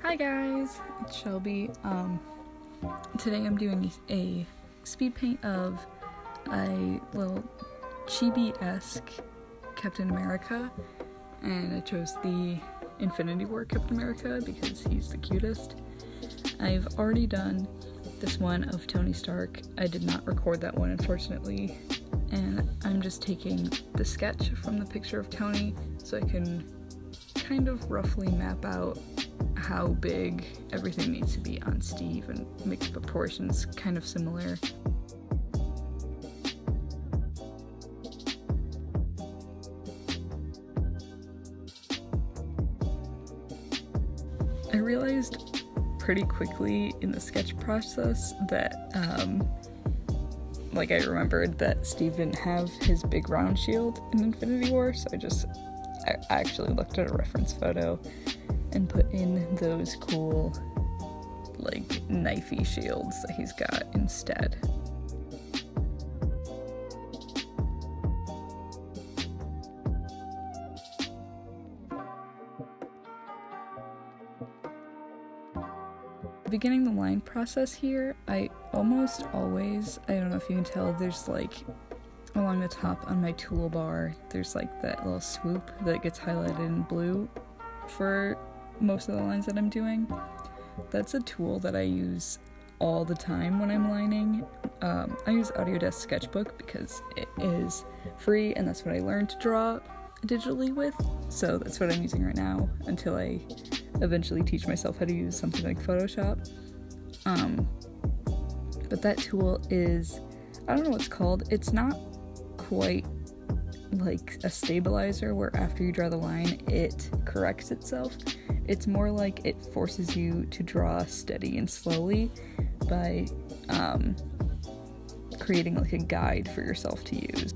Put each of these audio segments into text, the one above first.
Hi guys, it's Shelby. Today I'm doing a speed paint of a little chibi-esque Captain America, and I chose the Infinity War Captain America because he's the cutest. I've already done this one of Tony Stark. I did not record that one, unfortunately, and I'm just taking the sketch from the picture of Tony so I can kind of roughly map out how big everything needs to be on Steve and make the proportions kind of similar. I realized pretty quickly in the sketch process that I remembered that Steve didn't have his big round shield in Infinity War, so I actually looked at a reference photo and put in those cool, knifey shields that he's got instead. Beginning the line process here, I almost always, I don't know if you can tell, there's along the top on my toolbar, there's that little swoop that gets highlighted in blue for most of the lines that I'm doing. That's a tool that I use all the time when I'm lining. I use Autodesk Sketchbook because it is free and that's what I learned to draw digitally with, so that's what I'm using right now until I eventually teach myself how to use something like Photoshop. But that tool is, I don't know what it's called, it's not quite like a stabilizer where after you draw the line it corrects itself. It's more like it forces you to draw steady and slowly by creating a guide for yourself to use.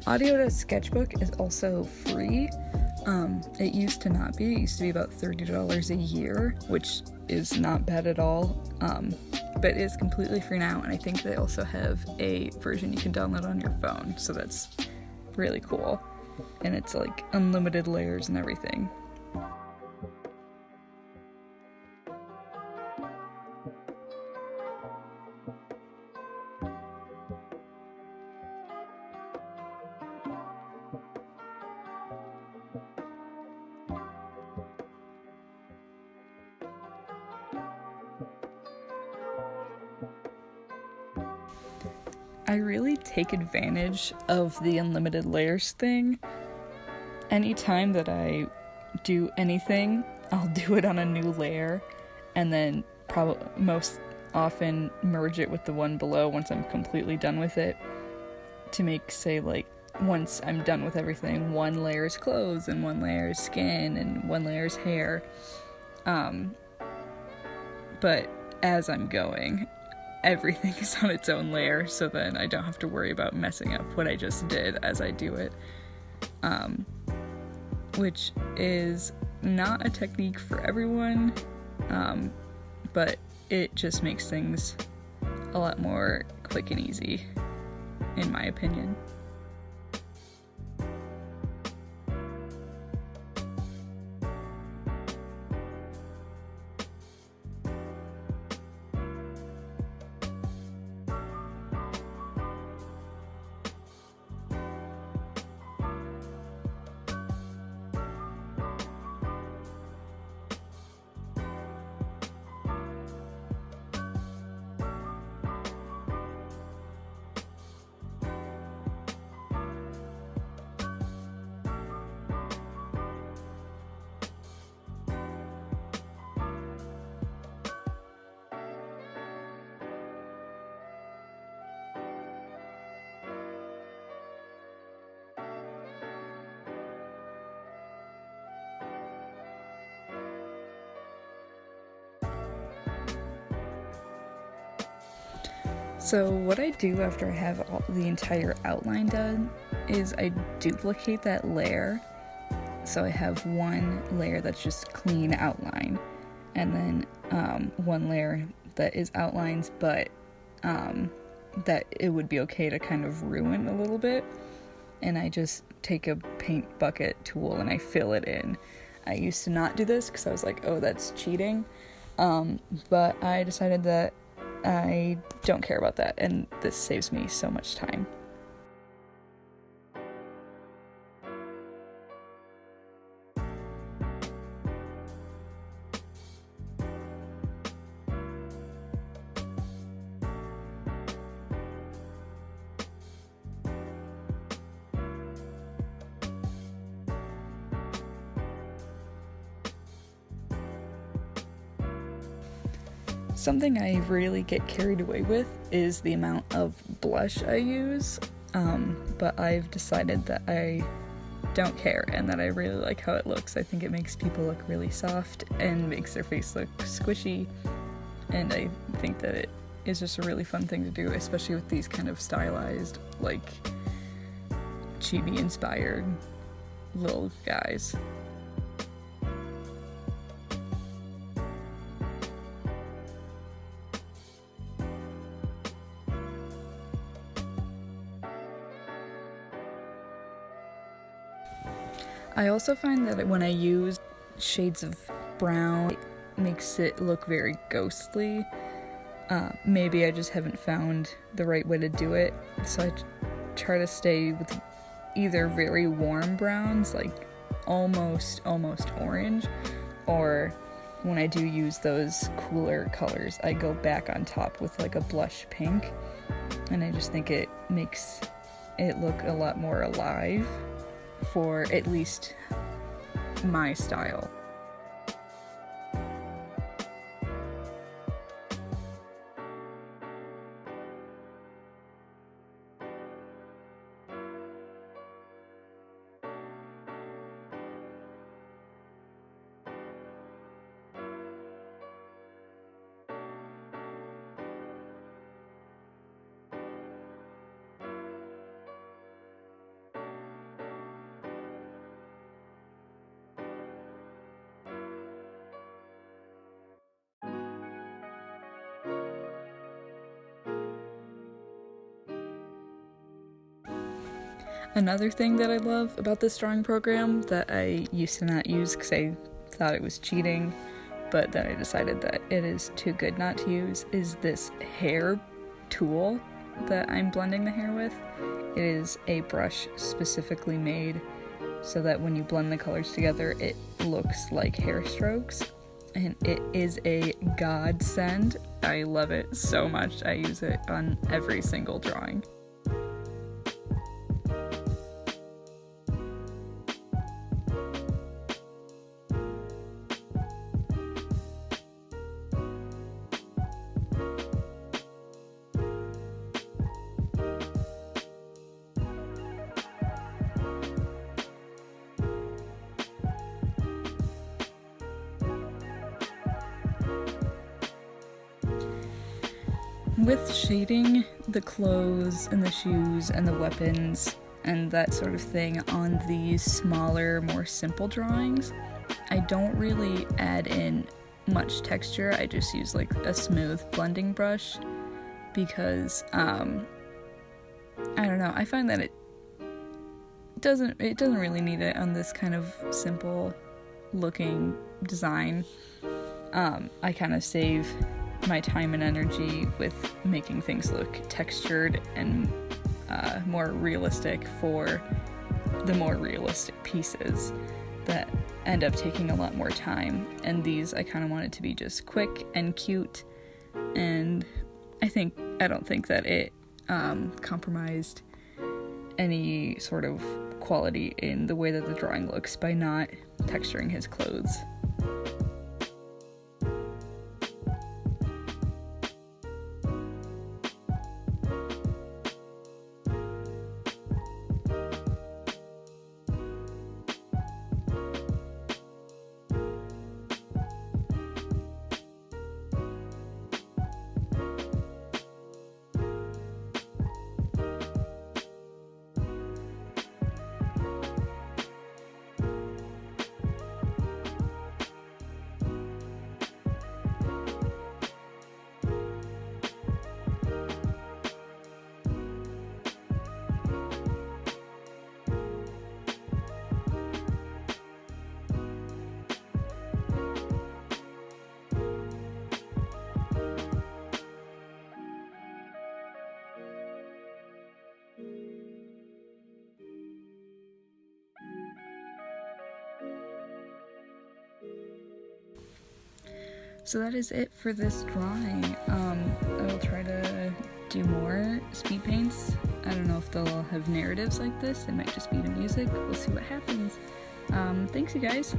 Autodesk Sketchbook is also free. It used to not be. It used to be about $30 a year, which is not bad at all, but it is completely free now, and I think they also have a version you can download on your phone, so that's really cool. And it's unlimited layers and everything. I really take advantage of the unlimited layers thing. Anytime that I do anything, I'll do it on a new layer and then most often merge it with the one below once I'm completely done with it to make, say, once I'm done with everything, one layer is clothes and one layer is skin and one layer is hair. But as I'm going, everything is on its own layer, so then I don't have to worry about messing up what I just did as I do it, which is not a technique for everyone, but it just makes things a lot more quick and easy, in my opinion. So what I do after I have the entire outline done is I duplicate that layer. So I have one layer that's just clean outline. and then one layer that is outlines, but that it would be okay to kind of ruin a little bit. And I just take a paint bucket tool and I fill it in. I used to not do this because I was like, oh, that's cheating. But I decided that I don't care about that, and this saves me so much time. Something I really get carried away with is the amount of blush I use, but I've decided that I don't care and that I really like how it looks. I think it makes people look really soft and makes their face look squishy, and I think that it is just a really fun thing to do, especially with these kind of stylized, like, chibi-inspired little guys. I also find that when I use shades of brown, it makes it look very ghostly. Maybe I just haven't found the right way to do it, so I try to stay with either very warm browns, like almost orange, or when I do use those cooler colors, I go back on top with like a blush pink, and I just think it makes it look a lot more alive for at least my style. Another thing that I love about this drawing program that I used to not use because I thought it was cheating, but then I decided that it is too good not to use, is this hair tool that I'm blending the hair with. It is a brush specifically made so that when you blend the colors together, it looks like hair strokes, and it is a godsend. I love it so much. I use it on every single drawing. With shading the clothes and the shoes and the weapons and that sort of thing on these smaller, more simple drawings, I don't really add in much texture. I just use like a smooth blending brush because I don't know, I find that it doesn't really need it on this kind of simple looking design. I kind of save my time and energy with making things look textured and more realistic for the more realistic pieces that end up taking a lot more time. And these I kind of wanted to be just quick and cute, and I don't think that it compromised any sort of quality in the way that the drawing looks by not texturing his clothes. So that is it for this drawing. I will try to do more speed paints. I don't know if they'll have narratives like this. They might just be the music. We'll see what happens. Thanks, you guys.